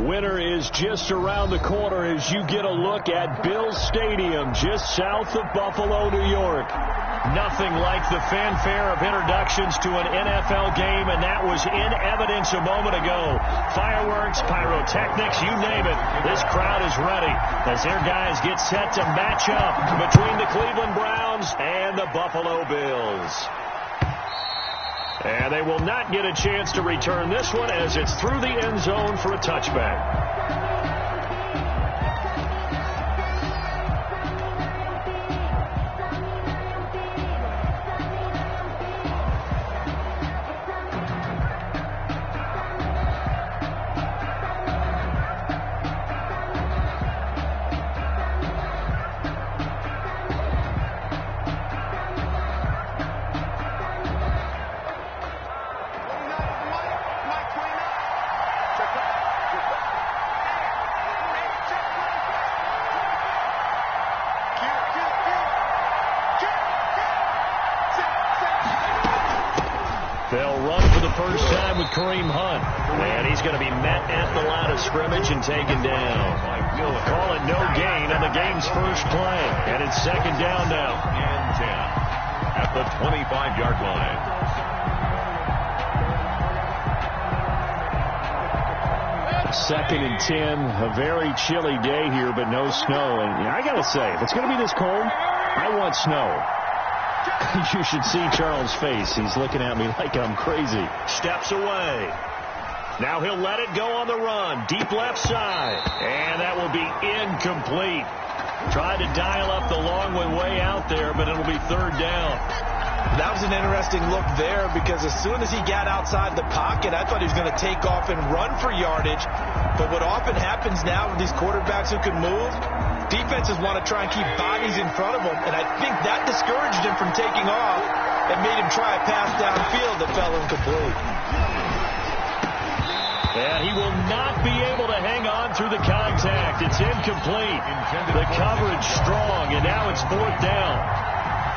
Winter is just around the corner as you get a look at Bills Stadium just south of Buffalo, New York. Nothing like the fanfare of introductions to an NFL game, and that was in evidence a moment ago. Fireworks, pyrotechnics, you name it. This crowd is ready as their guys get set to match up between the Cleveland Browns and the Buffalo Bills. And they will not get a chance to return this one as it's through the end zone for a touchback. And he's going to be met at the line of scrimmage and taken down. Call it no gain on the game's first play. And it's second down now. And 10 at the 25-yard line. Second and 10. A very chilly day here, but no snow. And I got to say, if it's going to be this cold, I want snow. You should see Charles' face. He's looking at me like I'm crazy. Steps away. Now he'll let it go on the run. Deep left side. And that will be incomplete. Tried to dial up the long one way out there, but it'll be third down. That was an interesting look there because as soon as he got outside the pocket, I thought he was going to take off and run for yardage. But what often happens now with these quarterbacks who can move, defenses want to try and keep bodies in front of them, and I think that discouraged him from taking off and made him try a pass downfield that fell incomplete. And he will not be able to hang on through the contact. It's incomplete. The coverage strong, and now it's fourth down.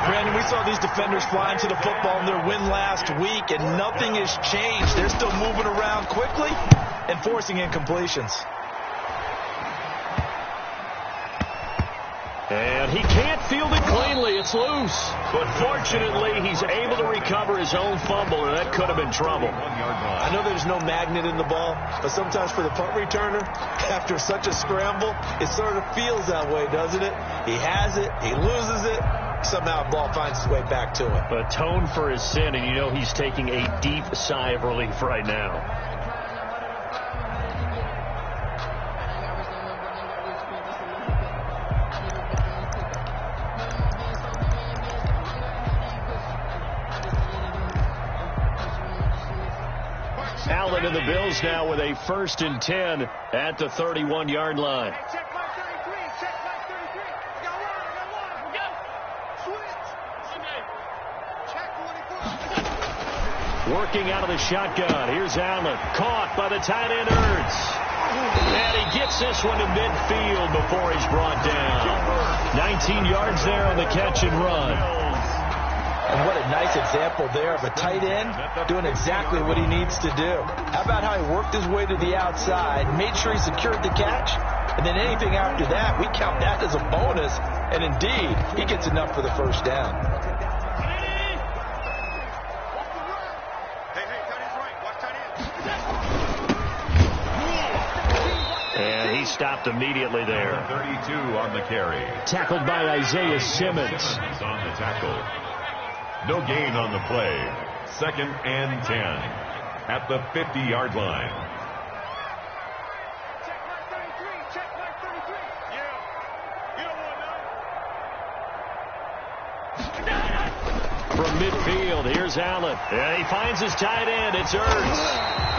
Brandon, we saw these defenders flying to the football in their win last week, and nothing has changed. They're still moving around quickly and forcing incompletions. And he can't field it cleanly. It's loose. But fortunately, he's able to recover his own fumble, and that could have been trouble. I know there's no magnet in the ball, but sometimes for the punt returner, after such a scramble, it sort of feels that way, doesn't it? He has it. He loses it. Somehow the ball finds its way back to him. Atone for his sin, and you know he's taking a deep sigh of relief right now. Allen and the Bills now with a 1st and 10 at the 31-yard line. Check my 33. Check my 33. Got one. Go. Switch. Check 44. Working out of the shotgun. Here's Allen. Caught by the tight end, Ertz. And he gets this one to midfield before he's brought down. 19 yards there on the catch and run. And what a nice example there of a tight end doing exactly what he needs to do. How about how he worked his way to the outside, made sure he secured the catch, and then anything after that, we count that as a bonus. And indeed, he gets enough for the first down. And he stopped immediately there. 32 on the carry. Tackled by Isaiah Simmons. On the tackle. No gain on the play. 2nd and 10 at the 50-yard line. Check my 33. Check my 33. Yeah. You don't want none. From midfield, here's Allen. And he finds his tight end. It's Ertz.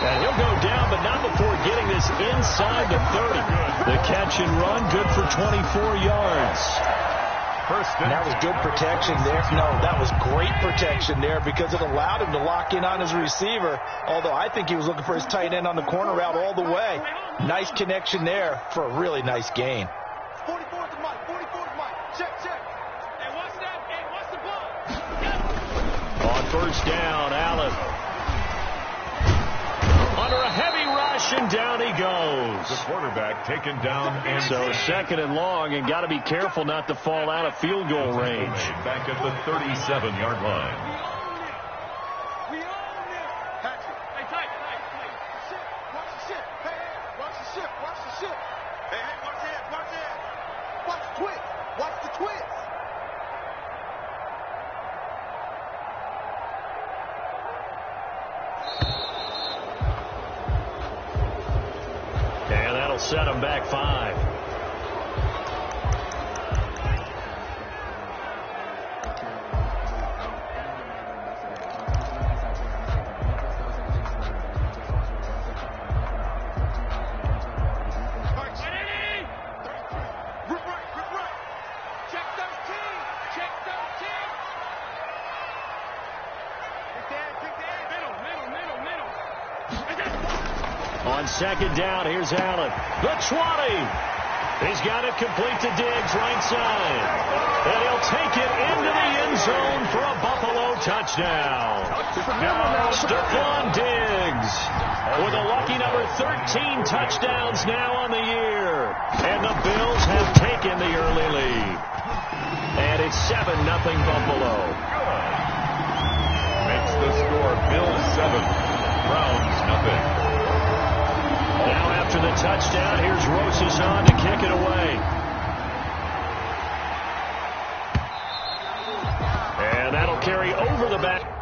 And he'll go down, but not before getting this inside the 30. The catch and run, good for 24 yards. And that was good protection there. No, that was great protection there because it allowed him to lock in on his receiver, although I think he was looking for his tight end on the corner route all the way. Nice connection there for a really nice gain. 44 to Mike. 44 to Mike. Check. Hey, what's that? Hey, what's the ball? On first down, Allen. Under a heavy rush. rush, and down he goes. The quarterback taken down. And so 2nd and long, and got to be careful not to fall out of field goal range. Back at the 37-yard line. We own it. Patrick. Hey, tight. Ship. Watch the ship. Hey, watch the ship. Watch the ship. Hey, watch it. Watch it. Watch the twist. Watch the twist. And that'll set him back 5. On 2nd down, here's Allen. The 20. He's got it complete to Diggs, right side. And he'll take it into the end zone for a Buffalo touchdown. Stephon Diggs with a lucky number 13 touchdowns now on the year. And the Bills have taken the early lead. And it's 7-0 Buffalo. Makes the score Bills 7, Browns 0. Now after the touchdown, here's Rosas on to kick it away. And that'll carry over the back.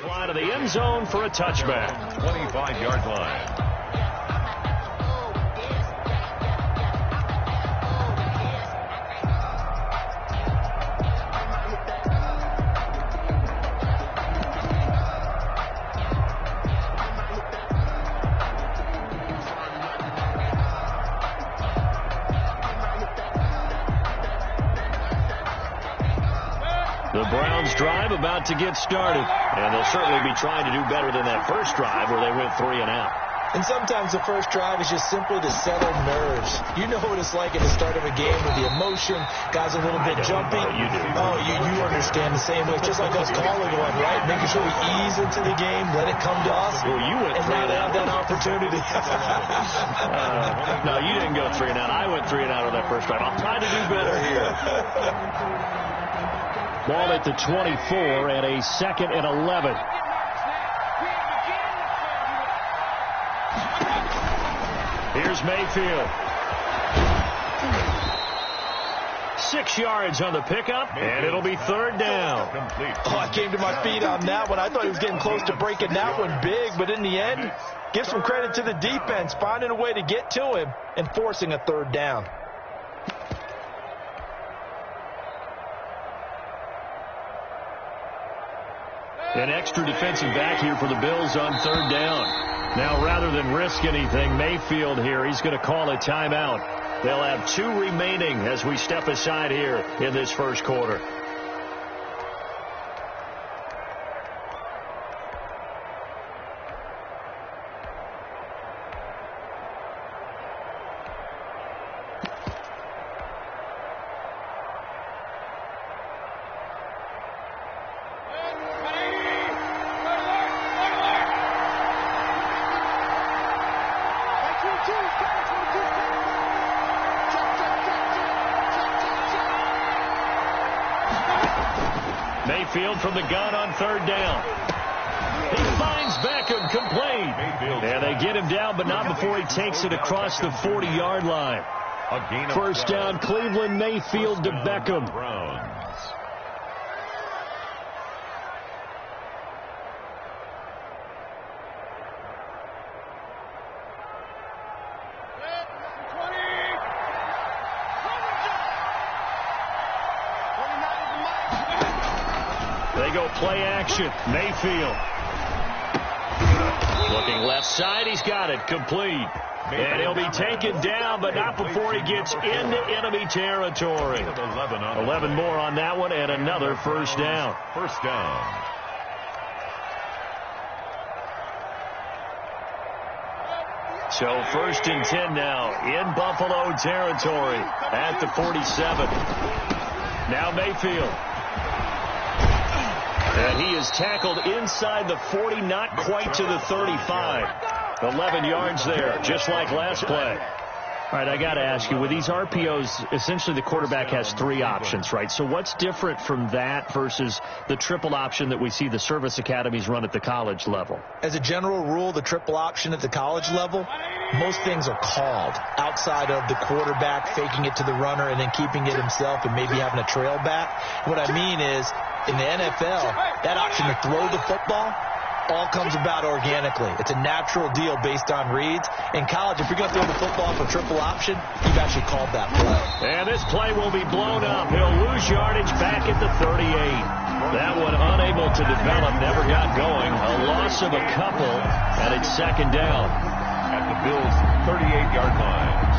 Line of the end zone for a touchback. 25-yard line. The Browns drive about to get started, and they'll certainly be trying to do better than that first drive where they went 3 and out. And sometimes the first drive is just simply to settle nerves. You know what it's like at the start of a game with the emotion, guys a little bit jumpy. You do. Oh, you understand the same way. It's just like us calling one, right? Making sure we ease into the game, let it come to us. Well, you went 3 and out. That opportunity. No, you didn't go 3 and out. I went 3 and out on that first drive. I'll try to do better here. Ball at the 24 and a 2nd and 11. Here's Mayfield. 6 yards on the pickup, and it'll be 3rd down. Oh, I came to my feet on that one. I thought he was getting close to breaking that one big, but in the end, give some credit to the defense, finding a way to get to him and forcing a 3rd down. An extra defensive back here for the Bills on 3rd down. Now, rather than risk anything, Mayfield here, he's going to call a timeout. They'll have 2 remaining as we step aside here in this first quarter. Mayfield from the gun on 3rd down. He finds Beckham complete. And they get him down, but not before he takes it across the 40-yard line. First down, Cleveland, Mayfield to Beckham. They go play action. Mayfield. Looking left side, he's got it. Complete. And he'll be taken down, but not before he gets into enemy territory. 11 more on that one, and another first down. First down. So first and 10 now in Buffalo territory at the 47. Now Mayfield. And he is tackled inside the 40, not quite to the 35. 11 yards there, just like last play. All right, I got to ask you, with these RPOs, essentially the quarterback has 3 options, right? So what's different from that versus the triple option that we see the service academies run at the college level? As a general rule, the triple option at the college level, most things are called outside of the quarterback faking it to the runner and then keeping it himself and maybe having a trail back. What I mean is, in the NFL, that option to throw the football all comes about organically. It's a natural deal based on reads. In college, if you're going to throw the football for triple option, you've actually called that play. And this play will be blown up. He'll lose yardage back at the 38. That one unable to develop, never got going. A loss of a couple, and it's second down at the Bills' 38-yard line.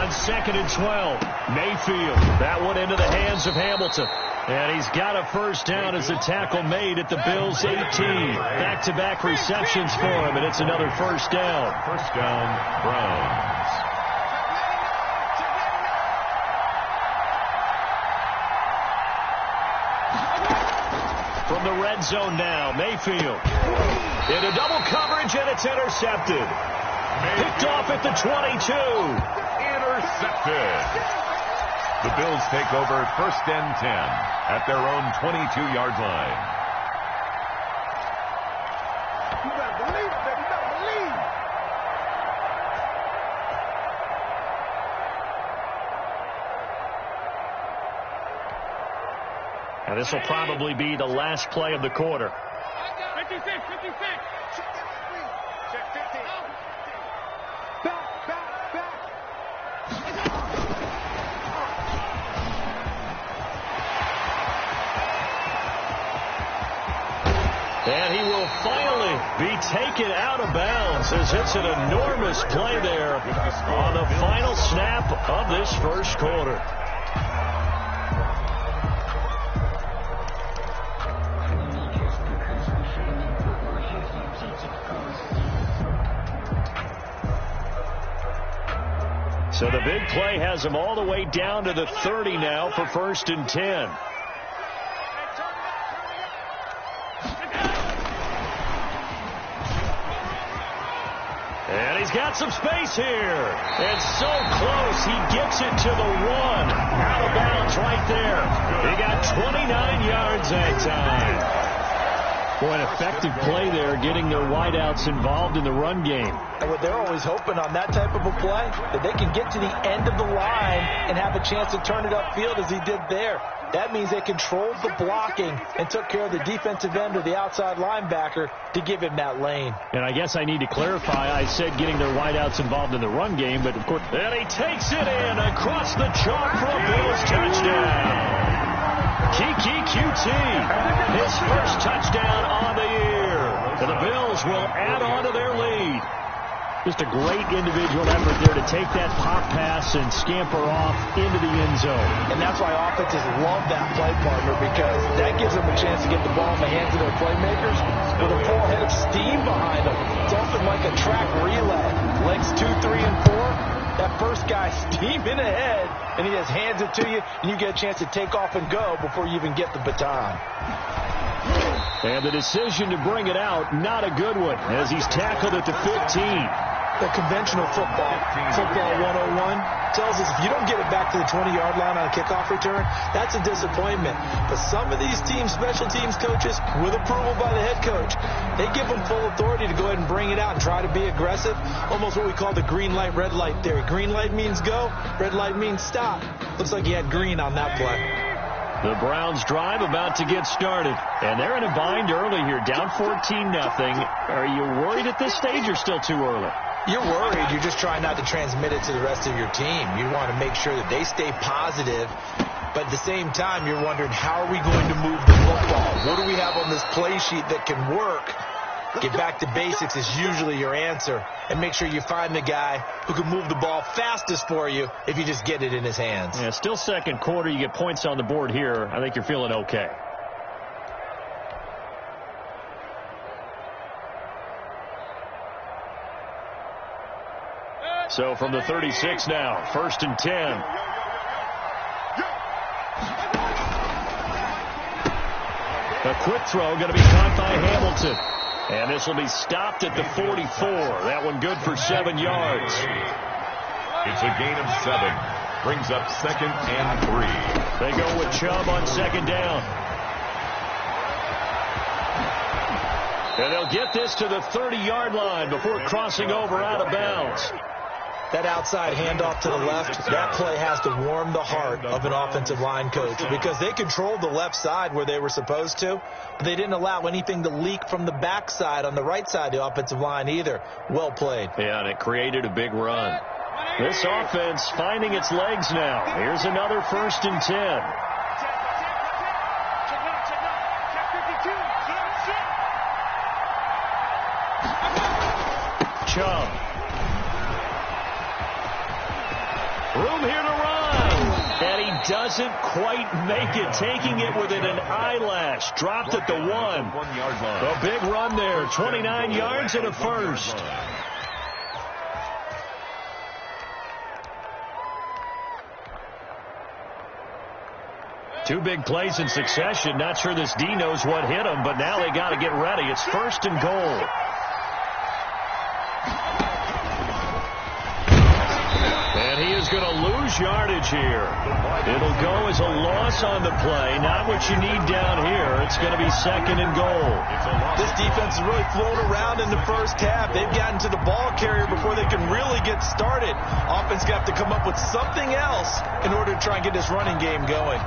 Second and 12. Mayfield. That one into the hands of Hamilton. And he's got a first down as the tackle made at the Bills' 18. Back-to-back receptions for him, and it's another first down. First down, Browns. From the red zone now, Mayfield. Into double coverage, and it's intercepted. Picked off at the 22. Intercepted. The Bills take over first and 10 at their own 22-yard line. You better believe it, baby. You better believe. And this will probably be the last play of the quarter. 56. Check 15. Back. And he will finally be taken out of bounds as it's an enormous play there on the final snap of this first quarter. So the big play has him all the way down to the 30 now for first and 10. And he's got some space here. And so close, he gets it to the 1. Out of bounds right there. He got 29 yards that time. Boy, an effective play there, getting their wideouts involved in the run game. And what they're always hoping on that type of a play, that they can get to the end of the line and have a chance to turn it upfield as he did there. That means they controlled the blocking and took care of the defensive end or the outside linebacker to give him that lane. And I guess I need to clarify, I said getting their wideouts involved in the run game, but of course, and he takes it in across the chalk for a Bills touchdown. Kiki QT, his first touchdown on the year. And the Bills will add on to their lead. Just a great individual effort there to take that pop pass and scamper off into the end zone. And that's why offenses love that play partner, because that gives them a chance to get the ball in the hands of their playmakers with a full head of steam behind them. It's often like a track relay. Legs 2, 3, and 4. That first guy steaming ahead, and he just hands it to you, and you get a chance to take off and go before you even get the baton. And the decision to bring it out, not a good one, as he's tackled at the 15. The conventional football 101, tells us if you don't get it back to the 20-yard line on a kickoff return, that's a disappointment. But some of these teams, special teams coaches, with approval by the head coach, they give them full authority to go ahead and bring it out and try to be aggressive, almost what we call the green light, red light theory. Green light means go, red light means stop. Looks like he had green on that play. The Browns drive about to get started, and they're in a bind early here, down 14-0. Are you worried at this stage or still too early? You're worried. You're just trying not to transmit it to the rest of your team. You want to make sure that they stay positive. But at the same time, you're wondering, how are we going to move the football? What do we have on this play sheet that can work? Get back to basics is usually your answer. And make sure you find the guy who can move the ball fastest for you if you just get it in his hands. Yeah, still second quarter. You get points on the board here. I think you're feeling okay. So from the 36 now, 1st and 10. A quick throw going to be caught by Hamilton. And this will be stopped at the 44. That one good for 7 yards. It's a gain of 7. Brings up 2nd and 3. They go with Chubb on 2nd down. And they'll get this to the 30-yard line before crossing over out of bounds. That outside handoff to the left, that play has to warm the heart of an offensive line coach because they controlled the left side where they were supposed to, but they didn't allow anything to leak from the backside on the right side of the offensive line either. Well played. Yeah, and it created a big run. This offense finding its legs now. Here's another 1st and 10. Chubb. Room here to run. And he doesn't quite make it. Taking it within an eyelash. Dropped at the 1. A big run there. 29 yards and a first. Two big plays in succession. Not sure this D knows what hit him, but now they got to get ready. It's 1st and goal. He is going to lose yardage here. It'll go as a loss on the play. Not what you need down here. It's going to be 2nd and goal. This defense has really flown around in the first half. They've gotten to the ball carrier before they can really get started. Offense got to come up with something else in order to try and get this running game going.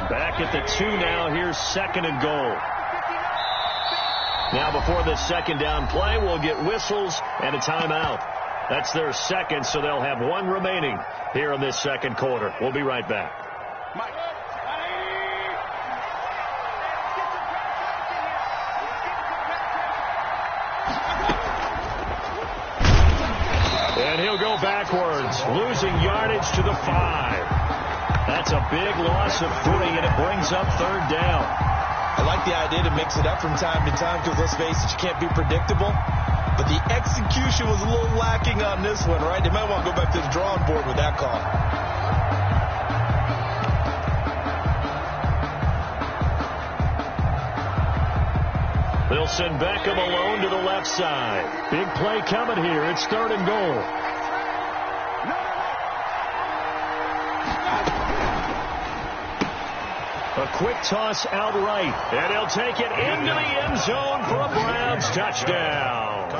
Back at the 2 now. Here's 2nd and goal. Now before the 2nd down play, we'll get whistles and a timeout. That's their 2nd, so they'll have 1 remaining here in this 2nd quarter. We'll be right back. And he'll go backwards, losing yardage to the 5. That's a big loss of footing, and it brings up 3rd down. I like the idea to mix it up from time to time because, let's face it, you can't be predictable. But the execution was a little lacking on this one, right? They might want to go back to the drawing board with that call. They'll send Beckham alone to the left side. Big play coming here. It's 3rd and goal. A quick toss out right, and he'll take it into the end zone for a Browns touchdown.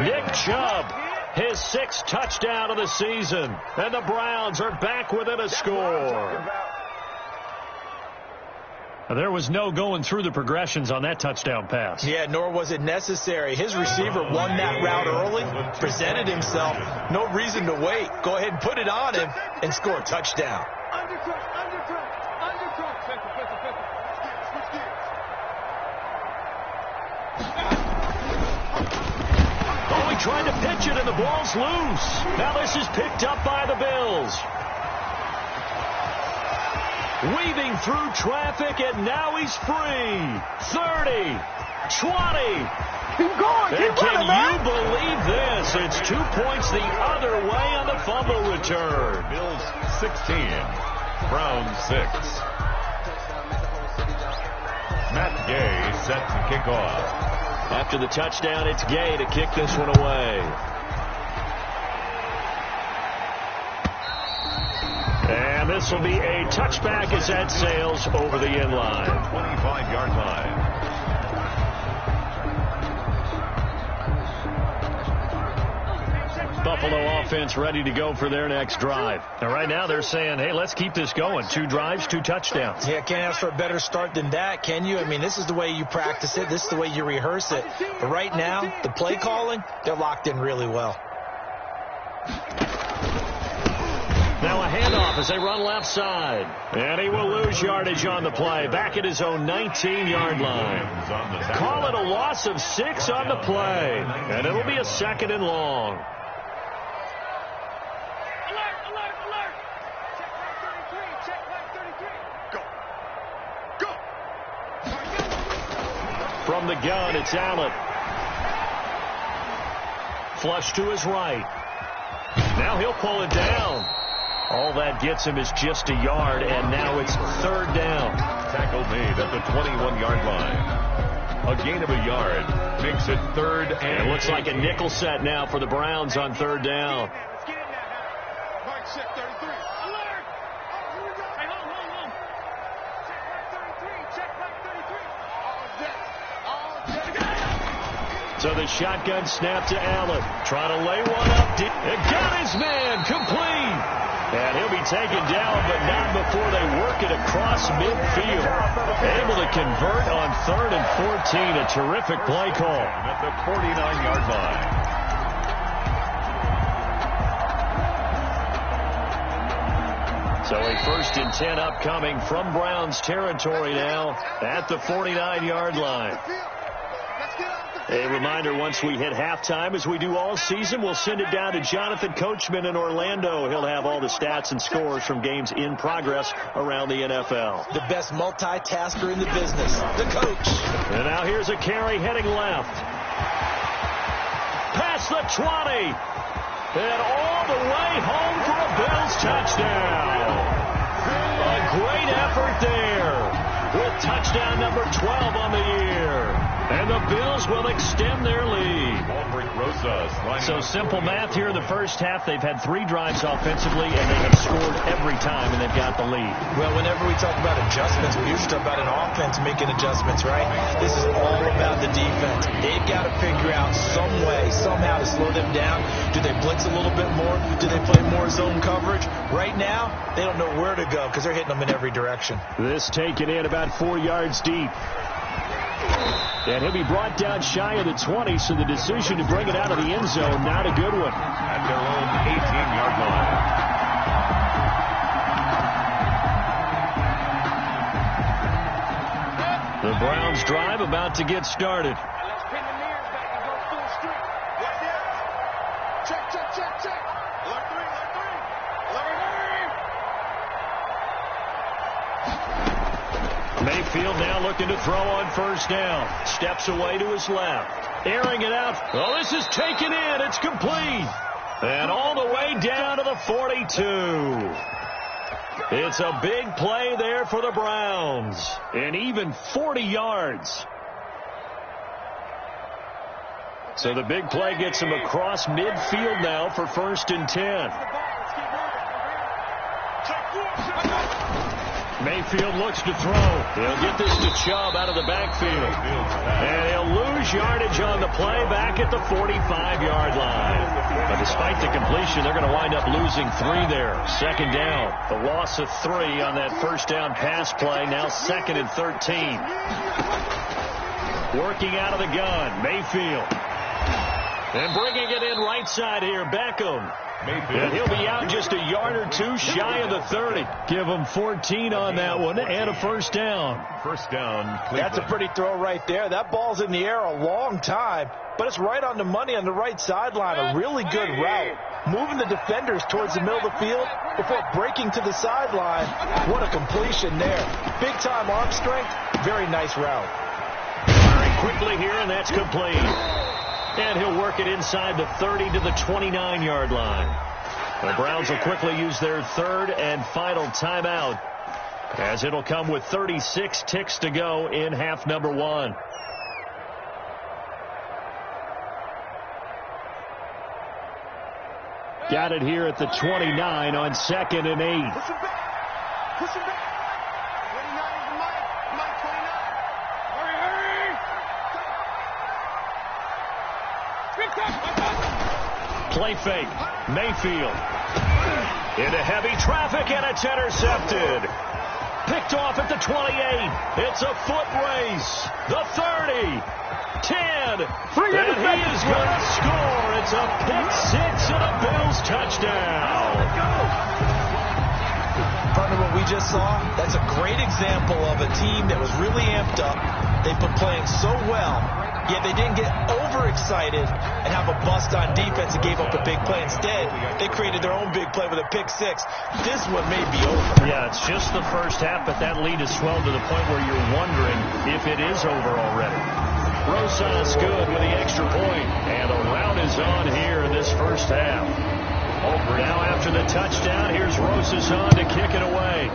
Nick Chubb, his 6th touchdown of the season, and the Browns are back within a score. There was no going through the progressions on that touchdown pass. Yeah, nor was it necessary. His receiver won that route early, presented himself. No reason to wait. Go ahead and put it on him and score a touchdown. Oh, he tried to pitch it, and the ball's loose. Now this is picked up by the Bills. Weaving through traffic, and now he's free. 30, 20. Keep going. And can you believe this? It's 2 points the other way on the fumble return. Bills 16, Browns 6. Matt Gay set to kick off. After the touchdown, it's Gay to kick this one away. And this will be a touchback as that sails over the end line. 25-yard line. Buffalo offense ready to go for their next drive. And right now they're saying, hey, let's keep this going. 2 drives, 2 touchdowns. Yeah, can't ask for a better start than that, can you? I mean, this is the way you practice it. This is the way you rehearse it. But right now, the play calling, they're locked in really well. Now a handoff as they run left side. And he will lose yardage on the play. Back at his own 19-yard line. Call it a loss of 6 on the play. And it'll be a 2nd and long. From the gun, it's Allen. Flush to his right. Now he'll pull it down. All that gets him is just a yard, and now it's 3rd down. Tackle made at the 21-yard line. A gain of a yard makes it 3rd and it looks like a nickel set now for the Browns on 3rd down. So the shotgun snap to Allen. Trying to lay one up. It got his man complete. And he'll be taken down, but not before they work it across midfield. Able to convert on 3rd and 14. A terrific play call. At the 49-yard line. So a 1st and 10 upcoming from Browns territory now at the 49-yard line. A reminder, once we hit halftime, as we do all season, we'll send it down to Jonathan Coachman in Orlando. He'll have all the stats and scores from games in progress around the NFL. The best multitasker in the business, the coach. And now here's a carry heading left. Past the 20. And all the way home for a Bills touchdown. A great effort there with touchdown number 12 on the year. And the Bills will extend their lead. So simple math here in the first half. They've had 3 drives offensively, and they have scored every time, and they've got the lead. Well, whenever we talk about adjustments, we usually talk about an offense making adjustments, right? This is all about the defense. They've got to figure out some way, somehow to slow them down. Do they blitz a little bit more? Do they play more zone coverage? Right now, they don't know where to go because they're hitting them in every direction. This taken in about 4 yards deep. And he'll be brought down shy of the 20, so the decision to bring it out of the end zone, not a good one. At their own 18-yard line. The Browns drive about to get started. Mayfield now looking to throw on 1st down. Steps away to his left. Airing it out. Oh, this is taken in. It's complete. And all the way down to the 42. It's a big play there for the Browns. And even 40 yards. So the big play gets him across midfield now for 1st and 10. Mayfield looks to throw. He'll get this to Chubb out of the backfield. And he'll lose yardage on the play back at the 45-yard line. But despite the completion, they're going to wind up losing 3 there. 2nd down. The loss of 3 on that 1st down pass play. Now 2nd and 13. Working out of the gun. Mayfield. And bringing it in right side here. Beckham. And he'll be out just a yard or 2 shy of the 30. Give him 14 on that one and a 1st down. 1st down, Cleveland. That's a pretty throw right there. That ball's in the air a long time, but it's right on the money on the right sideline. A really good route. Moving the defenders towards the middle of the field before breaking to the sideline. What a completion there. Big-time arm strength. Very nice route. Very quickly here, and that's complete. And he'll work it inside the 30 to the 29-yard line. The Browns will quickly use their 3rd and final timeout, as it'll come with 36 ticks to go in half number 1. Got it here at the 29 on 2nd and 8. Push him back. Push him back. 29 is the Mike. Mike 29. Hurry, hurry. Play fake. Mayfield. Into heavy traffic, and it's intercepted. Picked off at the 28. It's a foot race. The 30. 10. And he is going to score. It's a pick six and a Bills touchdown. Partner, what we just saw, that's a great example of a team that was really amped up. They've been playing so well, yet they didn't get overexcited and have a bust on defense and gave up a big play. Instead, they created their own big play with a pick six. This one may be over. Yeah, it's just the first half, but that lead has swelled to the point where you're wondering if it is over already. Rosas good with the extra point, and a rout is on here in this first half. Now after the touchdown, here's Rosas on to kick it away.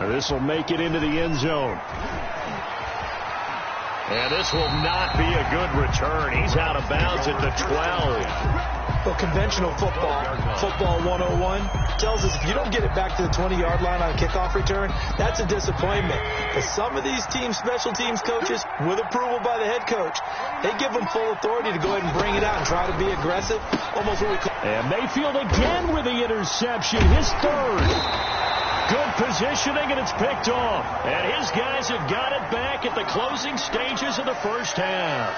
This will make it into the end zone. And this will not be a good return. He's out of bounds at the 12. Well, conventional football 101, tells us if you don't get it back to the 20-yard line on a kickoff return, that's a disappointment. But some of these team special teams coaches, with approval by the head coach, they give them full authority to go ahead and bring it out and try to be aggressive. Almost what we call. And Mayfield again with the interception, his third. Good positioning, and it's picked off. And his guys have got it back at the closing stages of the first half.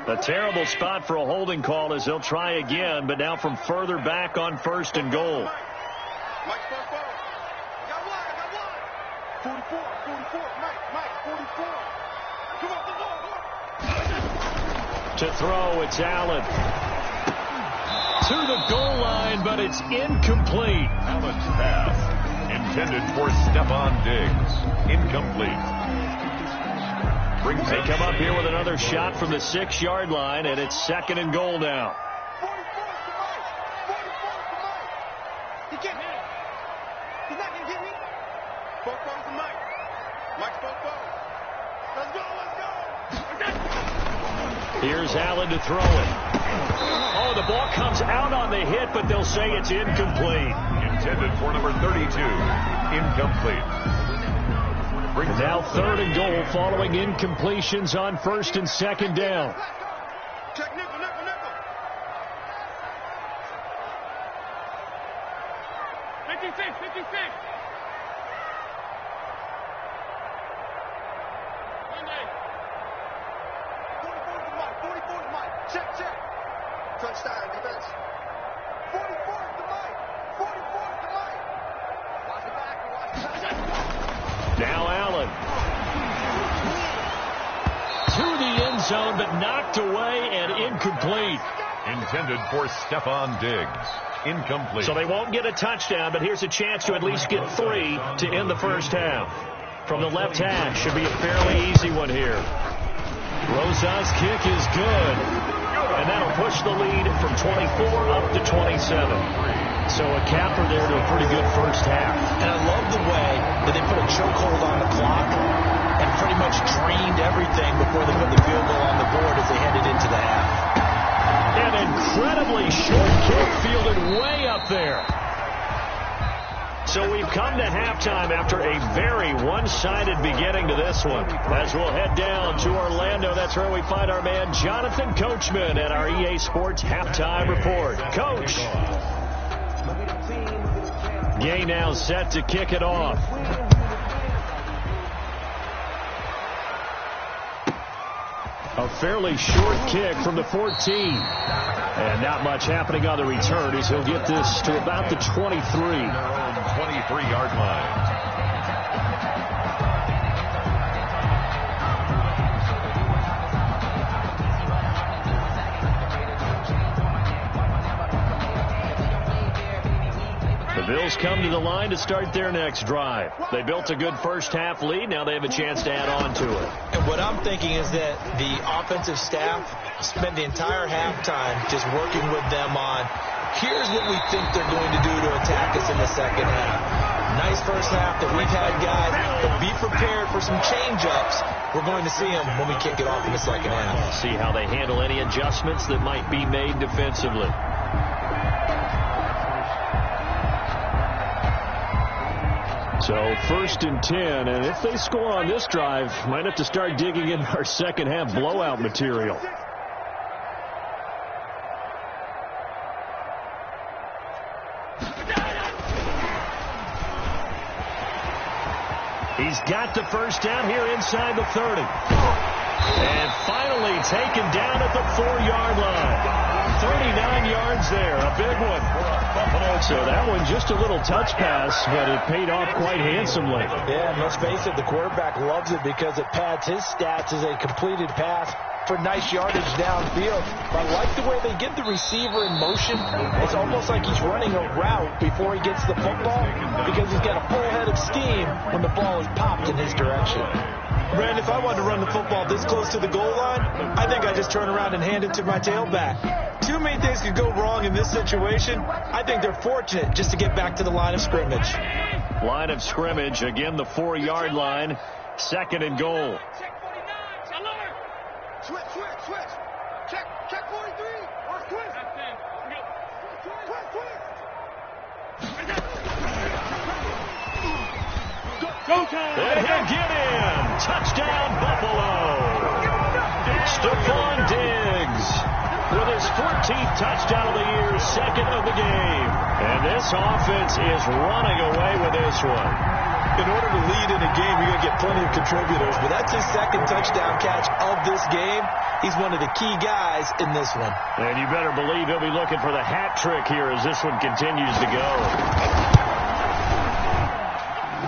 A terrible spot for a holding call as they'll try again, but now from further back on 1st and goal. Mike, 44, Mike, 44. Come on. To throw, it's Allen. To the goal line, but it's incomplete. Allen's pass, intended for Stephon Diggs. Incomplete. They come up here with another shot from the 6-yard line, and it's 2nd and goal now. 44 to Mike. 44 to Mike. He can't hit it. He's not going to get me. 44 to Mike. Mike's 44. Let's go. Here's Allen to throw it. Oh, the ball comes out on the hit, but they'll say it's incomplete. Intended for number 32. Incomplete. Now 3rd and goal following incompletions on 1st and 2nd down. Check nickel. 56. 44 to Mike. Check. Touchdown defense. 44 to Mike. Watch the back. Now Allen. To the end zone, but knocked away and incomplete. Intended for Stephon Diggs. Incomplete. So they won't get a touchdown, but here's a chance to at least get 3 to end the first half. From the left hash, should be a fairly easy one here. Rosas' kick is good. And that'll push the lead from 24 up to 27. So a capper there to a pretty good first half. And I love the way that they put a chokehold on the clock and pretty much drained everything before they put the field goal on the board as they headed into the half. An incredibly short kick fielded way up there. So we've come to halftime after a very one-sided beginning to this one. As we'll head down to Orlando, that's where we find our man Jonathan Coachman at our EA Sports Halftime Report. Coach. Gay now set to kick it off. A fairly short kick from the 14. And not much happening on the return as he'll get this to about the 23. 23-yard line. Bills come to the line to start their next drive. They built a good first half lead. Now they have a chance to add on to it. And what I'm thinking is that the offensive staff spent the entire halftime just working with them on, here's what we think they're going to do to attack us in the second half. Nice first half that we've had, guys, but be prepared for some change-ups. We're going to see them when we kick it off in the second half. See how they handle any adjustments that might be made defensively. So first and 10, and if they score on this drive, might have to start digging in our second half blowout material. He's got the first down here inside the 30. And finally taken down at the 4-yard line. 39 yards there, a big one. So that one just a little touch pass, but it paid off quite handsomely. Yeah, and let's face it, the quarterback loves it because it pads his stats as a completed pass for nice yardage downfield. But I like the way they get the receiver in motion. It's almost like he's running a route before he gets the football because he's got a full head of steam when the ball is popped in his direction. Brandon, if I wanted to run the football this close to the goal line, I think I just turn around and hand it to my tailback. Too many things could go wrong in this situation. I think they're fortunate just to get back to the line of scrimmage. Line of scrimmage, again the 4-yard line, 2nd and goal. Switch. Check 43. Or switch. Go time. And he'll get in. Touchdown, Buffalo. Stephon Diggs with his 14th touchdown of the year, 2nd of the game. And this offense is running away with this one. In order to lead in a game, you're going to get plenty of contributors, but that's his 2nd touchdown catch of this game. He's one of the key guys in this one. And you better believe he'll be looking for the hat trick here as this one continues to go.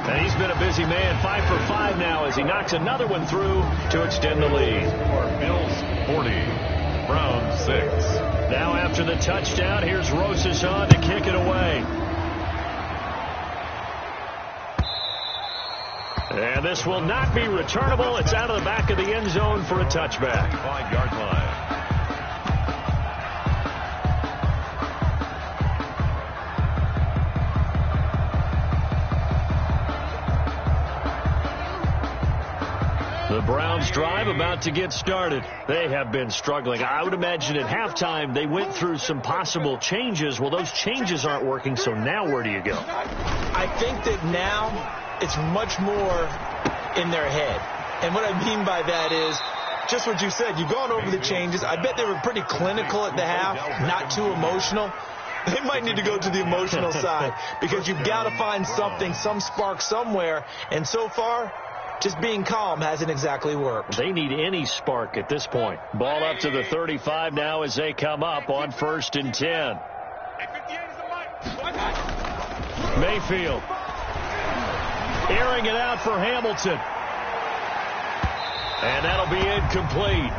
And he's been a busy man, 5 for 5 now as he knocks another one through to extend the lead. Bills 40, Browns 6. Now after the touchdown, here's Rosas on to kick it away. And this will not be returnable. It's out of the back of the end zone for a touchback. 5-yard line. The Browns drive about to get started. They have been struggling. I would imagine at halftime they went through some possible changes. Well, those changes aren't working, so now where do you go? I think that now it's much more in their head. And what I mean by that is just what you said. You've gone over the changes. I bet they were pretty clinical at the half, not too emotional. They might need to go to the emotional side because you've got to find something, some spark somewhere. And so far, just being calm hasn't exactly worked. They need any spark at this point. Ball up to the 35 now as they come up on 1st and 10. Mayfield airing it out for Hamilton. And that'll be incomplete.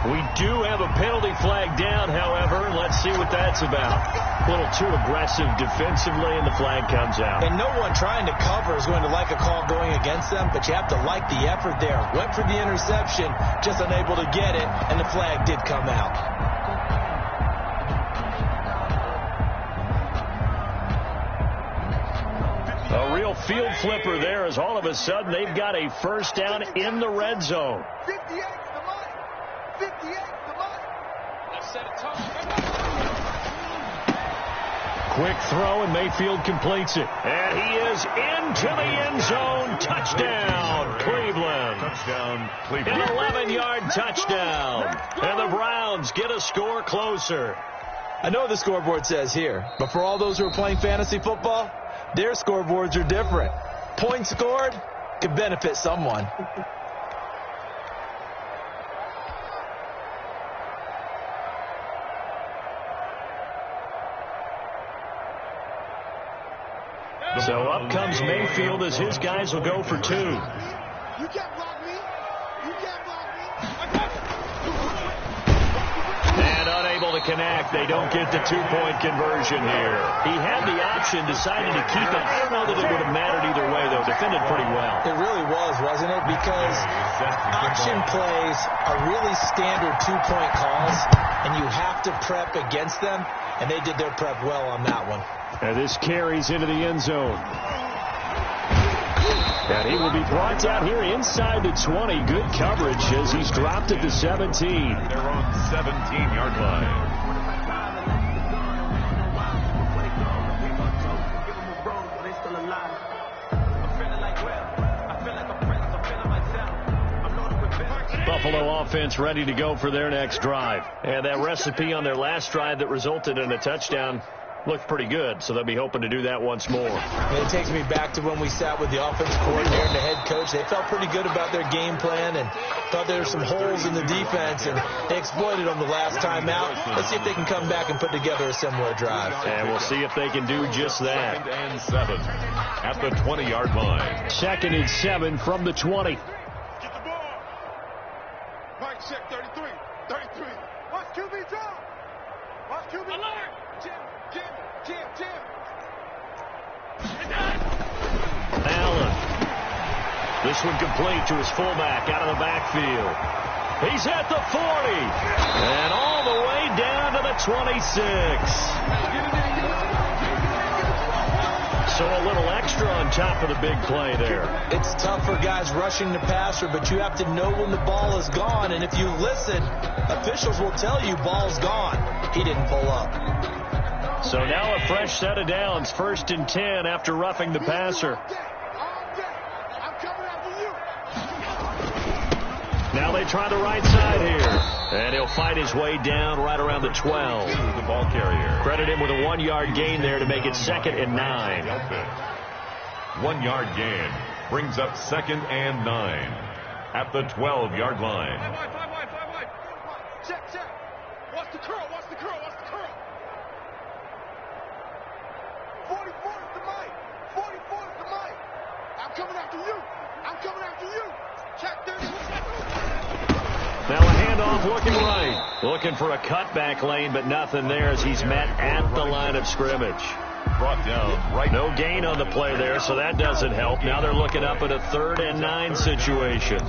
We do have a penalty flag down, however. Let's see what that's about. A little too aggressive defensively, and the flag comes out. And no one trying to cover is going to like a call going against them, but you have to like the effort there. Went for the interception, just unable to get it, and the flag did come out. A real field flipper there as all of a sudden they've got a first down in the red zone. 58's the money. 58's the money. Let's set it top. Quick throw, and Mayfield completes it. And he is into the end zone. Touchdown, Cleveland. Touchdown, Cleveland. An 11-yard touchdown. And the Browns get a score closer. I know the scoreboard says here, but for all those who are playing fantasy football, their scoreboards are different. Points scored could benefit someone. So up comes Mayfield as his guys will go for 2. You can't block me. You can't block me. And unable to connect. They don't get the 2-point conversion here. He had the option, decided to keep it. I don't know that it would have mattered either way, though. Defended pretty well. It really was, wasn't it? Because option plays are really standard 2-point calls, and you have to prep against them, and they did their prep well on that one. And this carries into the end zone. And he will be brought down here inside the 20. Good coverage as he's dropped at the 17. They're on 17-yard line. offense ready to go for their next drive. And that recipe on their last drive that resulted in a touchdown looked pretty good, so they'll be hoping to do that once more. It takes me back to when we sat with the offensive coordinator and the head coach. They felt pretty good about their game plan and thought there were some holes in the defense, and they exploited them the last time out. Let's see if they can come back and put together a similar drive. And we'll see if they can do just that. 2nd and 7 at the 20-yard line. 2nd and 7 from the 20. Get the ball. Mike, check 33. 33. Watch QB drop. Watch QB. Alert. Jim. Allen. This one complete to his fullback out of the backfield. He's at the 40. And all the way down to the 26. So a little extra on top of the big play there. It's tough for guys rushing the passer, but you have to know when the ball is gone. And if you listen, officials will tell you ball's gone. He didn't pull up. So now a fresh set of downs, 1st and 10 after roughing the passer. Now they try the right side here. And he'll fight his way down right around the 12. The ball carrier. Credit him with a 1-yard gain there to make it 2nd and 9. 1-yard gain brings up 2nd and 9 at the 12-yard line. Check. Watch the curl. 44 is the mic. 44 is the mic. I'm coming after you. Check 30. Now a handoff looking right. Looking for a cutback lane, but nothing there as he's met at the line of scrimmage. Brought down right. No gain on the play there, so that doesn't help. Now they're looking up at a 3rd and 9 situation.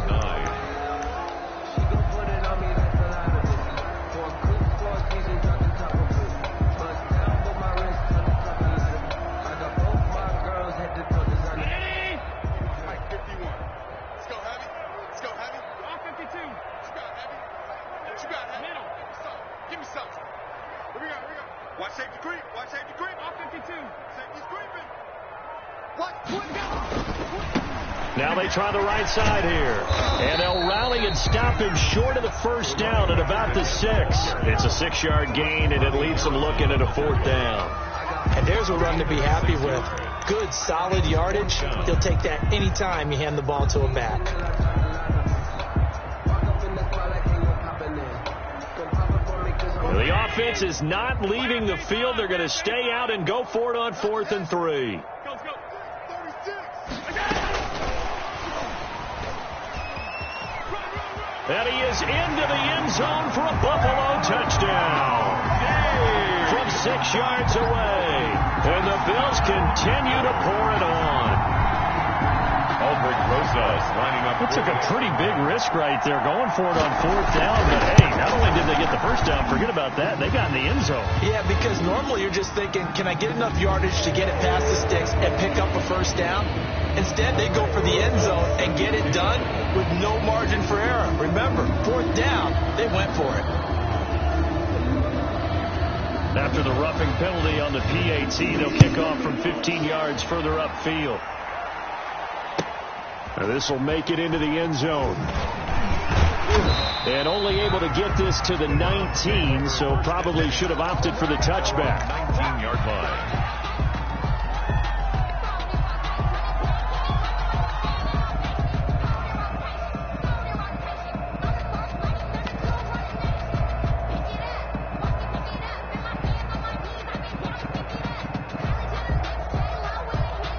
Now they try the right side here. And they'll rally and stop him short of the 1st down at about the 6. It's a 6-yard gain, and it leaves them looking at a 4th down. And there's a run to be happy with. Good, solid yardage. He'll take that anytime you hand the ball to a back. The offense is not leaving the field. They're going to stay out and go for it on 4th and 3. And he is into the end zone for a Buffalo touchdown. From 6 yards away. And the Bills continue to pour it on. Albert Rosas lining up. It took a pretty big risk right there going for it on 4th down. But, hey, not only did they get the 1st down, forget about that, they got in the end zone. Yeah, because normally you're just thinking, can I get enough yardage to get it past the sticks and pick up a 1st down? Instead, they go for the end zone and get it done with no margin for error. Remember, 4th down, they went for it. After the roughing penalty on the PAT, they'll kick off from 15 yards further upfield. Now this will make it into the end zone. And only able to get this to the 19, so probably should have opted for the touchback. 19-yard line.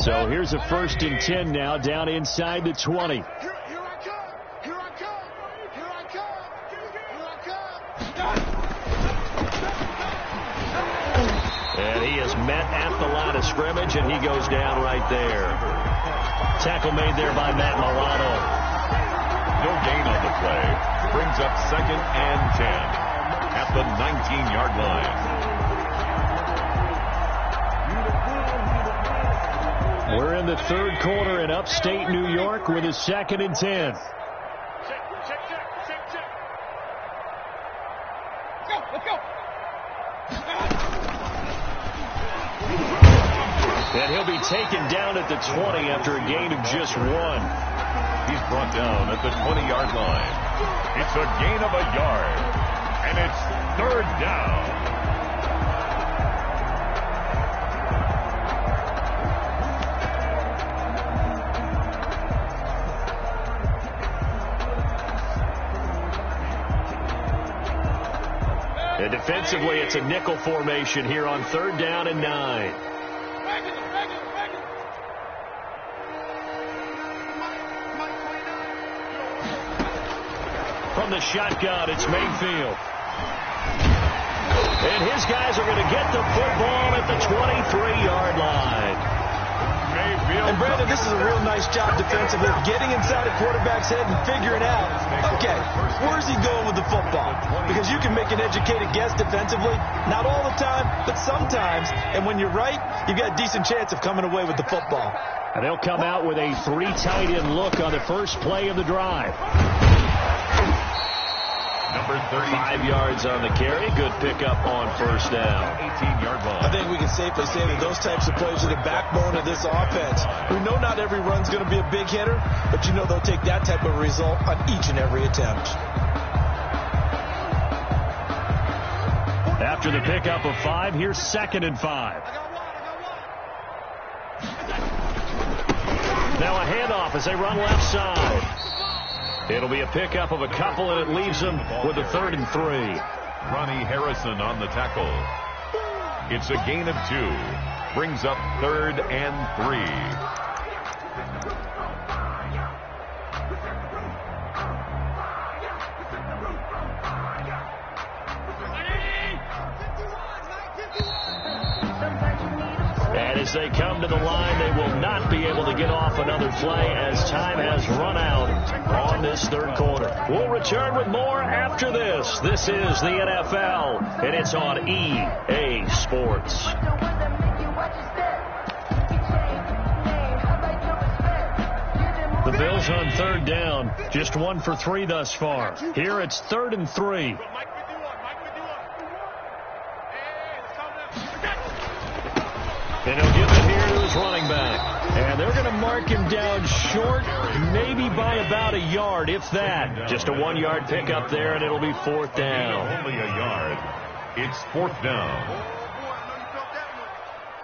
So here's a 1st and 10 now, down inside the 20. Here I come. And he is met at the line of scrimmage, and he goes down right there. Tackle made there by Matt Milano. No gain on the play. Brings up 2nd and 10 at the 19-yard line. We're in the 3rd quarter in upstate New York with a 2nd and 10. Let's go. And he'll be taken down at the 20 after a gain of just 1. He's brought down at the 20-yard line. It's a gain of a yard, and it's third down. And defensively, it's a nickel formation here on third down and 9. From the shotgun, it's Mayfield. And his guys are going to get the football at the 23-yard line. And Brandon, this is a real nice job defensively, getting inside a quarterback's head and figuring out, okay, where's he going with the football? Because you can make an educated guess defensively, not all the time, but sometimes. And when you're right, you've got a decent chance of coming away with the football. And they'll come out with a 3 tight end look on the first play of the drive. Number 5 yards on the carry. Good pickup on first down. 18-yard line. I think we can safely say that those types of plays are the backbone of this offense. We know not every run's going to be a big hitter, but you know they'll take that type of result on each and every attempt. After the pickup of 5, here's 2nd and 5. Now a handoff as they run left side. It'll be a pickup of a couple, and it leaves them with a 3rd and 3. Ronnie Harrison on the tackle. It's a gain of 2. Brings up 3rd and 3. And as they come to the line, they will not be able to get off another play as time has run out on this 3rd quarter. We'll return with more after this. This is the NFL, and it's on EA Sports. The Bills on 3rd down, just 1 for 3 thus far. Here it's 3rd and 3. And he'll give it here to his running back. And they're going to mark him down short, maybe by about a yard, if that. Just a 1-yard pickup there, and it'll be 4th down. Only a yard. It's 4th down.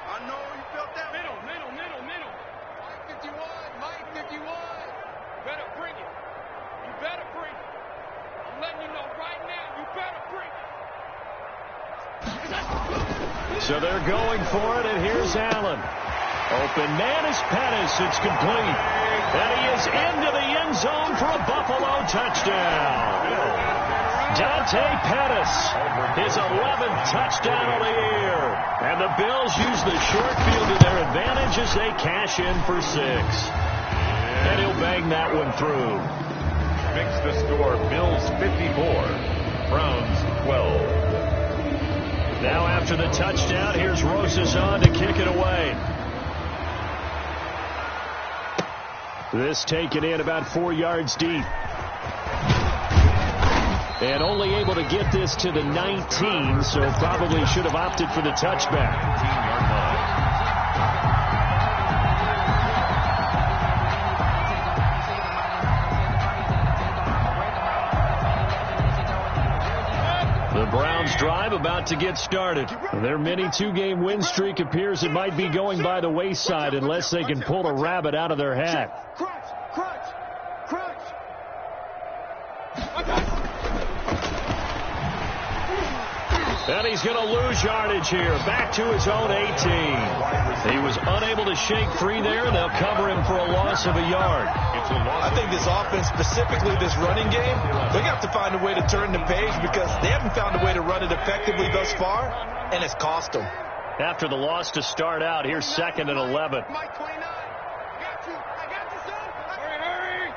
I know you felt that. Middle. Mike 51. Better bring it. You better bring it. I'm letting you know right now, you better bring it. So they're going for it, and here's Allen. Open man is Pettis. It's complete. And he is into the end zone for a Buffalo touchdown. Dante Pettis, his 11th touchdown of the year. And the Bills use the short field to their advantage as they cash in for 6. And he'll bang that one through. Makes the score Bills 54, Browns 12. Now after the touchdown, here's Rosas on to kick it away. This taken in about 4 yards deep. And only able to get this to the 19, so probably should have opted for the touchback. 19-yard line. The Browns drive about to get started. Their mini 2-game win streak appears it might be going by the wayside unless they can pull a rabbit out of their hat. Crunch. And he's going to lose yardage here. Back to his own 18. He was unable to shake free there. They'll cover him for a loss of a yard. I think this offense, specifically this running game, they're going to have to find a way to turn the page because they haven't found a way to run it effectively thus far, and it's cost them. After the loss to start out, here's 2nd and 11. Mike 29. I got you, son. Hurry.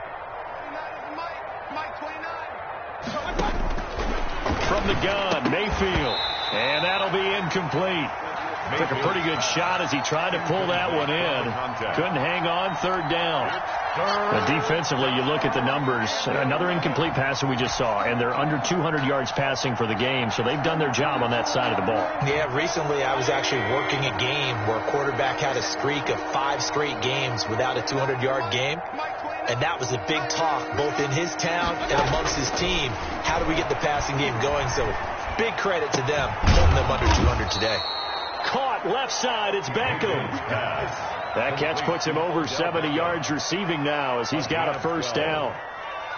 Mike 29. From the gun, Mayfield. And that'll be incomplete. Took a pretty good shot as he tried to pull that one in. Couldn't hang on, 3rd down. But defensively, you look at the numbers. Another incomplete pass that we just saw, and they're under 200 yards passing for the game, so they've done their job on that side of the ball. Yeah, recently I was actually working a game where a quarterback had a streak of 5 straight games without a 200-yard game. And that was a big talk, both in his town and amongst his team. How do we get the passing game going? So big credit to them, holding them under 200 today. Caught left side. It's Beckham. That catch puts him over 70 yards receiving now as he's got a first down.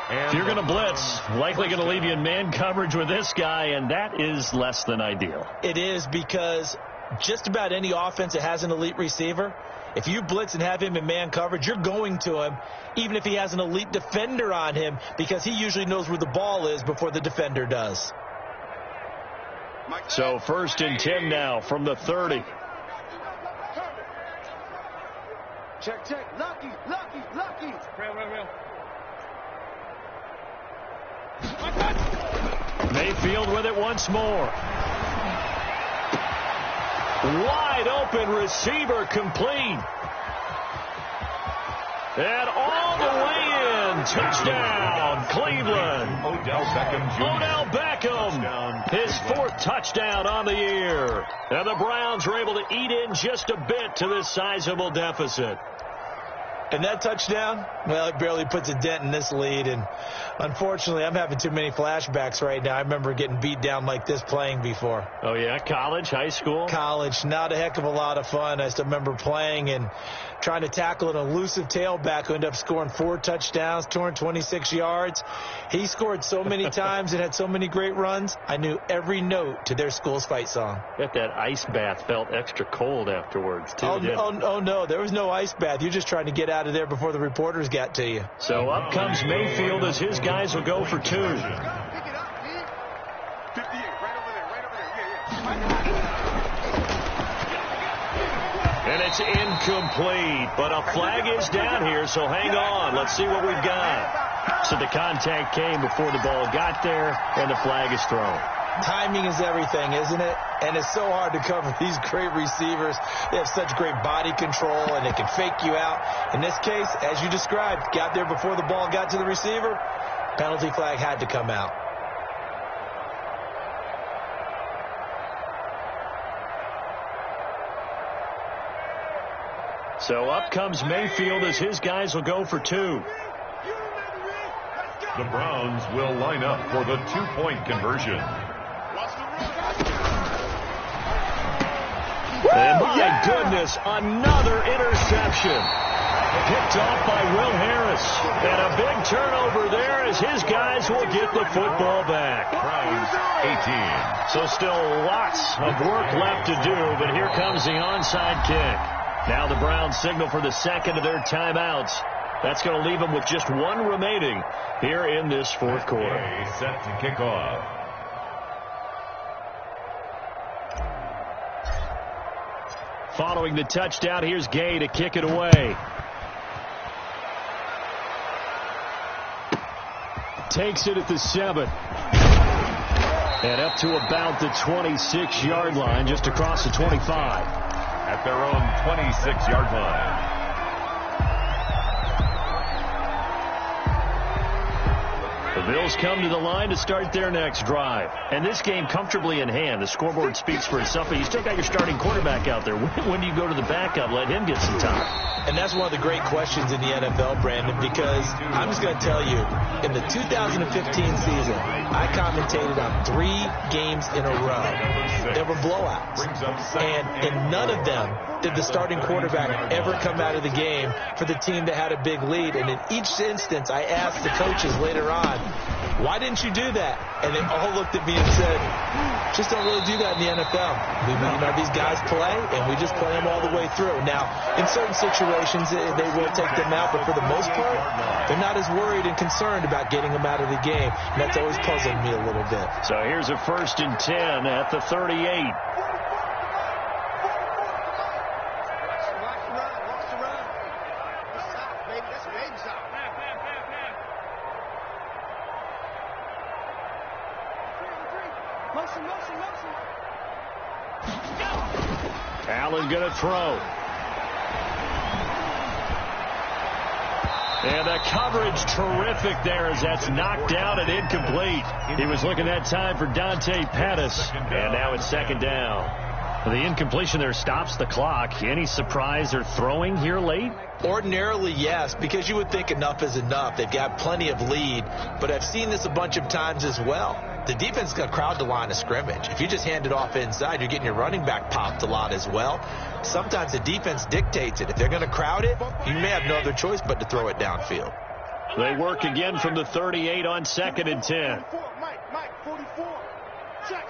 If you're going to blitz, likely going to leave you in man coverage with this guy, and that is less than ideal. It is, because just about any offense that has an elite receiver, if you blitz and have him in man coverage, you're going to him, even if he has an elite defender on him, because he usually knows where the ball is before the defender does. So 1st and 10 now from the 30. Check. Lucky. Real. Mayfield with it once more. Wide open receiver, complete. And all the way in. Touchdown, Cleveland. Odell Beckham. His 4th touchdown on the year. And the Browns are able to eat in just a bit to this sizable deficit. And that touchdown, well, it barely puts a dent in this lead. And unfortunately, I'm having too many flashbacks right now. I remember getting beat down like this playing before. Oh, yeah? College, high school? College. Not a heck of a lot of fun. I still remember playing and trying to tackle an elusive tailback who ended up scoring 4 touchdowns, 226 yards. He scored so many times and had so many great runs, I knew every note to their school's fight song. Bet that ice bath felt extra cold afterwards, too. Oh, no. There was no ice bath. You're just trying to get out of there before the reporters got to you. So up comes Mayfield as his guys will go for 2. And it's incomplete, but a flag is down here, so hang on. Let's see what we've got. So the contact came before the ball got there, and the flag is thrown. Timing is everything, isn't it? And it's so hard to cover these great receivers. They have such great body control, and they can fake you out. In this case, as you described, got there before the ball got to the receiver. Penalty flag had to come out. So up comes Mayfield as his guys will go for 2. The Browns will line up for the 2-point conversion. And my goodness, another interception. Picked off by Will Harris. And a big turnover there as his guys will get the football back. Browns 18. So still lots of work left to do, but here comes the onside kick. Now the Browns signal for the second of their timeouts. That's going to leave them with just 1 remaining here in this 4th quarter. Set to kick off. Following the touchdown, here's Gay to kick it away. Takes it at the 7. And up to about the 26-yard line, just across the 25. At their own 26-yard line. The Bills come to the line to start their next drive. And this game comfortably in hand. The scoreboard speaks for itself, but you still got your starting quarterback out there. When do you go to the backup? Let him get some time. And that's one of the great questions in the NFL, Brandon, because I'm just going to tell you, in the 2015 season, I commentated on 3 games in a row. There were blowouts. And in none of them did the starting quarterback ever come out of the game for the team that had a big lead. And in each instance, I asked the coaches later on, why didn't you do that? And they all looked at me and said, just don't really do that in the NFL. These guys play, and we just play them all the way through. Now, in certain situations, they will take them out, but for the most part, they're not as worried and concerned about getting them out of the game. And that's always puzzled me a little bit. So here's a 1st and 10 at the 38. Allen going to throw. And the coverage terrific there as that's knocked down and incomplete. He was looking that time for Dante Pettis. And now it's 2nd down. The incompletion there stops the clock. Any surprise they're throwing here late? Ordinarily, yes, because you would think enough is enough. They've got plenty of lead, but I've seen this a bunch of times as well. The defense got crowd the line of scrimmage. If you just hand it off inside, you're getting your running back popped a lot as well. Sometimes the defense dictates it. If they're going to crowd it, you may have no other choice but to throw it downfield. They work again from the 38 on 2nd and 10. Mike, 44. Check.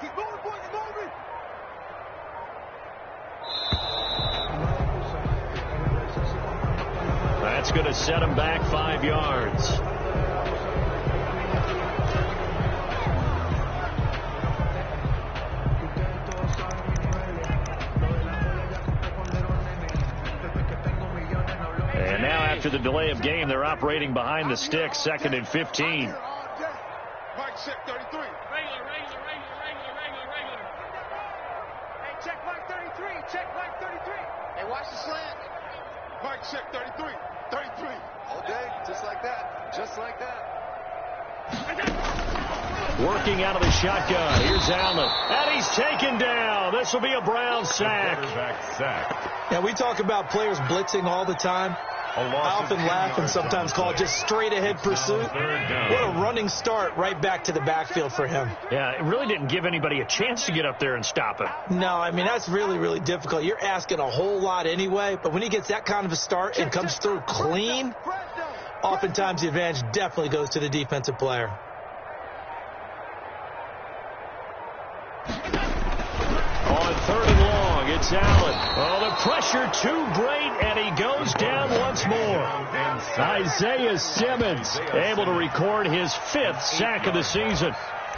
Keep moving, boys, keep moving. That's going to set him back 5 yards. And now after the delay of game, they're operating behind the stick, 2nd and 15. Mike, check 33. Regular. Hey, check Mike 33. Hey, watch the slant. Mike, check 33. Okay, just like that. Working out of the shotgun. Here's Allen. And he's taken down. This will be a Brown sack. Yeah, we talk about players blitzing all the time. I often laugh and sometimes call it just straight-ahead pursuit. What a running start right back to the backfield for him. Yeah, it really didn't give anybody a chance to get up there and stop him. No, I mean, that's really, really difficult. You're asking a whole lot anyway, but when he gets that kind of a start and comes through clean, oftentimes the advantage definitely goes to the defensive player. On 3rd and long, it's Allen. Oh, the pressure too great, and he goes down once more. Isaiah Simmons able to record his 5th sack of the season.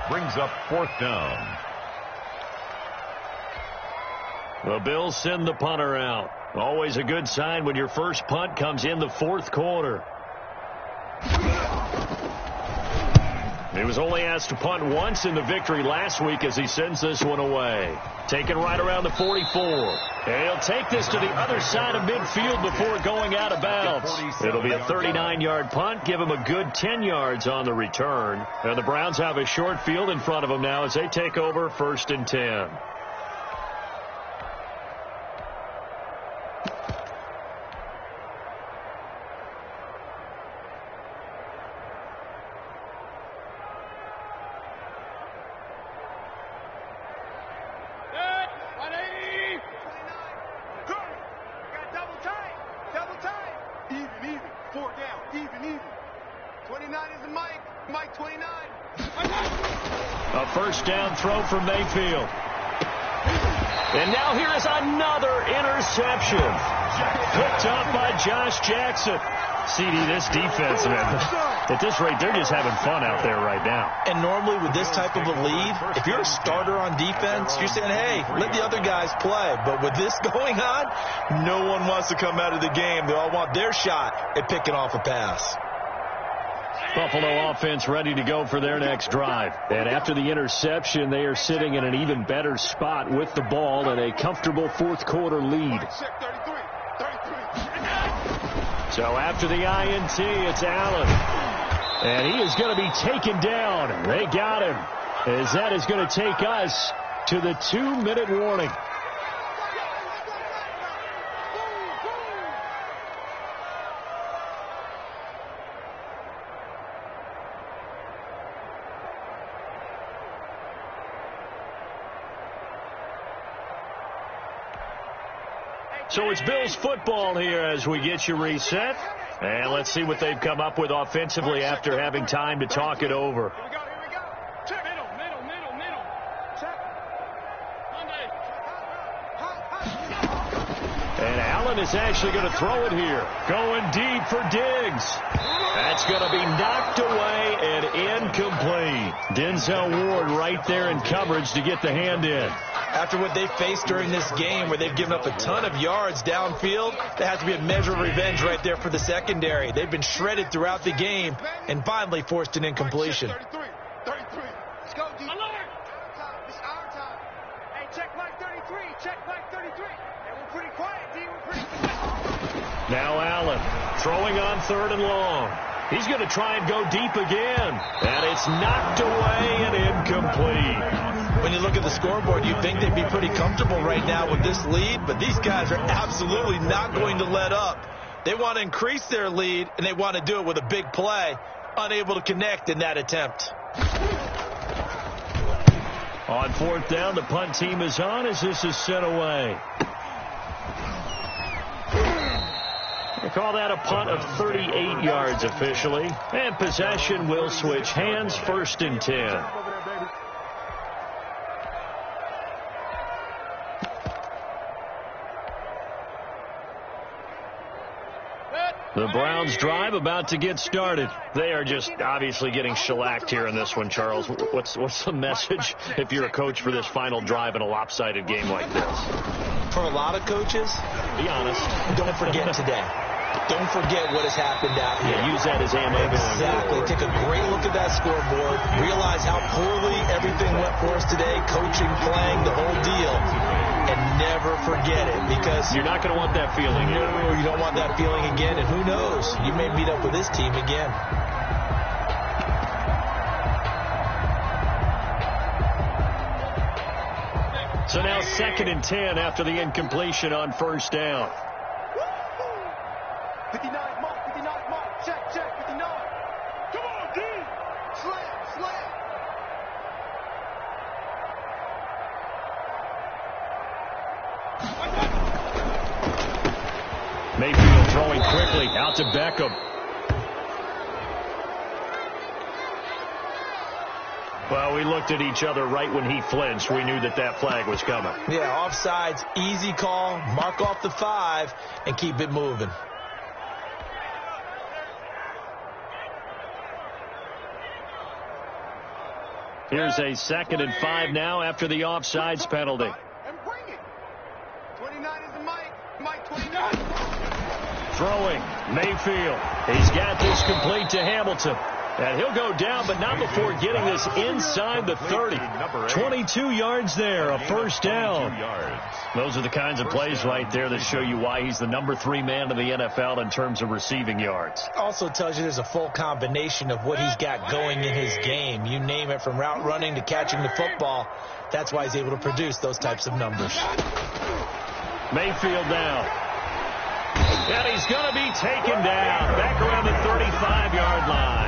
Brings up 4th down. The Bills send the punter out. Always a good sign when your first punt comes in the 4th quarter. He was only asked to punt once in the victory last week as he sends this one away. Taken right around the 44. And he'll take this to the other side of midfield before going out of bounds. It'll be a 39-yard punt. Give him a good 10 yards on the return. And the Browns have a short field in front of them now as they take over 1st and 10. Even. 4 down. Even. 29 is Mike. Mike 29. A first down throw from Mayfield. And now here is another interception. Picked up by Josh Jackson. CD, this defense, man, at this rate, they're just having fun out there right now. And normally with this type of a lead, if you're a starter on defense, you're saying, hey, let the other guys play. But with this going on, no one wants to come out of the game. They all want their shot at picking off a pass. Buffalo offense ready to go for their next drive. And after the interception, they are sitting in an even better spot with the ball and a comfortable 4th quarter lead. So after the INT, it's Allen. And he is going to be taken down. They got him. As that is going to take us to the 2-minute warning. So it's Bills football here as we get you reset. And let's see what they've come up with offensively after having time to talk it over. Here we go. Check. Middle. Check. And Allen is actually going to throw it here. Going deep for Diggs. That's going to be knocked away and incomplete. Denzel Ward right there in coverage to get the hand in. After what they faced during this game where they've given up a ton of yards downfield, there has to be a measure of revenge right there for the secondary. They've been shredded throughout the game and finally forced an incompletion. 33. Let's go, D. It's our time. Hey, check Mike 33. Hey, we're pretty quiet, D. We're pretty quiet. Now Allen throwing on 3rd and long. He's going to try and go deep again. And it's knocked away and incomplete. When you look at the scoreboard, you'd think they'd be pretty comfortable right now with this lead, but these guys are absolutely not going to let up. They want to increase their lead, and they want to do it with a big play. Unable to connect in that attempt. On fourth down, the punt team is on as this is sent away. They call that a punt of 38 yards officially. And possession will switch hands, 1st and 10. The Browns drive about to get started. They are just obviously getting shellacked here in this one, Charles. What's the message if you're a coach for this final drive in a lopsided game like this? For a lot of coaches, be honest, don't forget today. Don't forget what has happened out here. Yeah, use that as ammo. Exactly. Take a great look at that scoreboard. Realize how poorly everything went for us today. Coaching, playing, the whole deal. And never forget it, because you're not going to want that feeling. No, you don't want that feeling again. And who knows? You may meet up with this team again. So now 2nd and 10 after the incompletion on 1st down. 59, mark, 59, mark. Check, 59. Come on, D. Slam. Mayfield throwing quickly out to Beckham. Well, we looked at each other right when he flinched. We knew that flag was coming. Yeah, offsides, easy call. Mark off the 5 and keep it moving. Here's a 2nd and 5 now after the offsides penalty. And bring it. 29 is the Mike 29. Throwing, Mayfield. He's got this complete to Hamilton. And he'll go down, but not before getting this inside the 30. 22 yards there, a 1st down. Those are the kinds of plays right there that show you why he's the number 3 man in the NFL in terms of receiving yards. Also tells you there's a full combination of what he's got going in his game. You name it, from route running to catching the football. That's why he's able to produce those types of numbers. Mayfield now. And he's going to be taken down back around the 35-yard line.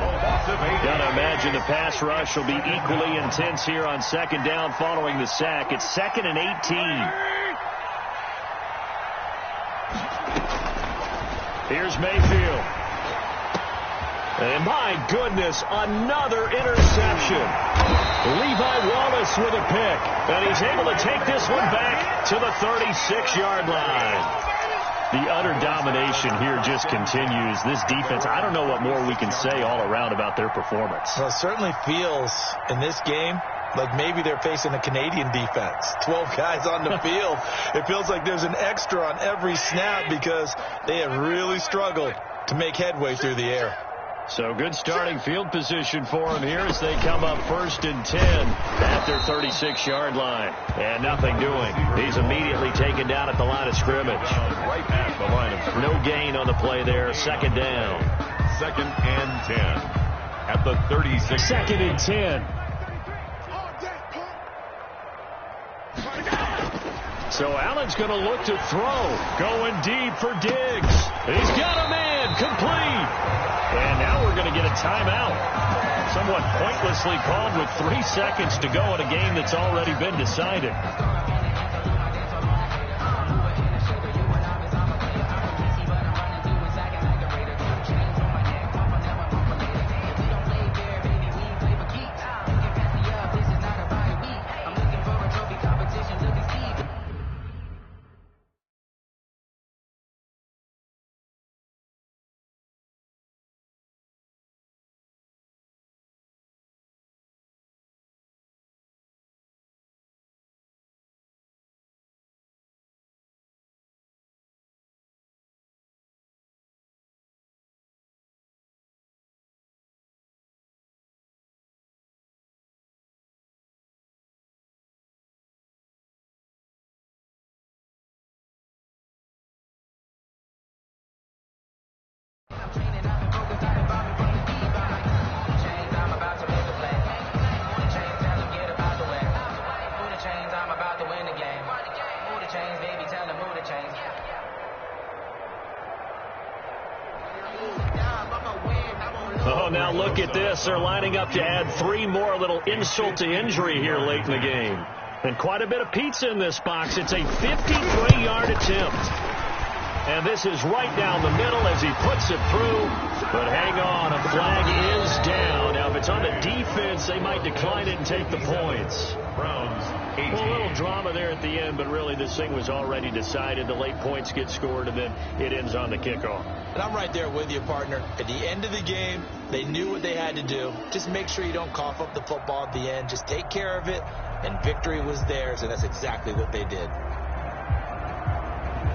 Gotta imagine the pass rush will be equally intense here on 2nd down following the sack. It's 2nd and 18. Here's Mayfield. And my goodness, another interception. Levi Wallace with a pick. And he's able to take this one back to the 36-yard line. The utter domination here just continues. This defense, I don't know what more we can say all around about their performance. Well, it certainly feels in this game like maybe they're facing a Canadian defense. 12 guys on the field. It feels like there's an extra on every snap because they have really struggled to make headway through the air. So good starting field position for them here as they come up 1st and 10 at their 36-yard line. And nothing doing. He's immediately taken down at the line of scrimmage. Right at the line of scrimmage. No gain on the play there. 2nd down. 2nd and 10 at the 36. 2nd and 10. So Allen's going to look to throw. Going deep for Diggs. He's got a man. Complete. And now we're going to get a timeout. Somewhat pointlessly called with 3 seconds to go in a game that's already been decided. change, baby, tell the mood to change. Oh, now look at this. They're lining up to add 3 more, a little insult to injury here late in the game. And quite a bit of pizza in this box. It's a 53-yard attempt. And this is right down the middle as he puts it through. But hang on, a flag is down. Now, if it's on the defense, they might decline it and take the points. Browns, 18. Well, a little drama there at the end, but really this thing was already decided. The late points get scored, and then it ends on the kickoff. And I'm right there with you, partner. At the end of the game, they knew what they had to do. Just make sure you don't cough up the football at the end. Just take care of it, and victory was theirs, and that's exactly what they did.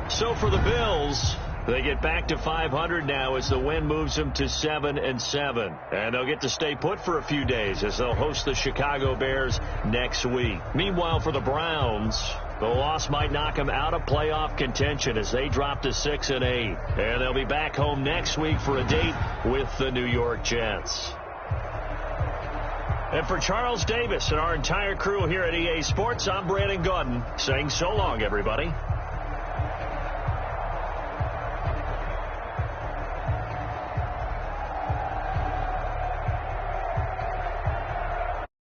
So for the Bills, they get back to 500 now as the win moves them to 7-7. And they'll get to stay put for a few days as they'll host the Chicago Bears next week. Meanwhile, for the Browns, the loss might knock them out of playoff contention as they drop to 6-8. And they'll be back home next week for a date with the New York Jets. And for Charles Davis and our entire crew here at EA Sports, I'm Brandon Gaudin saying so long, everybody.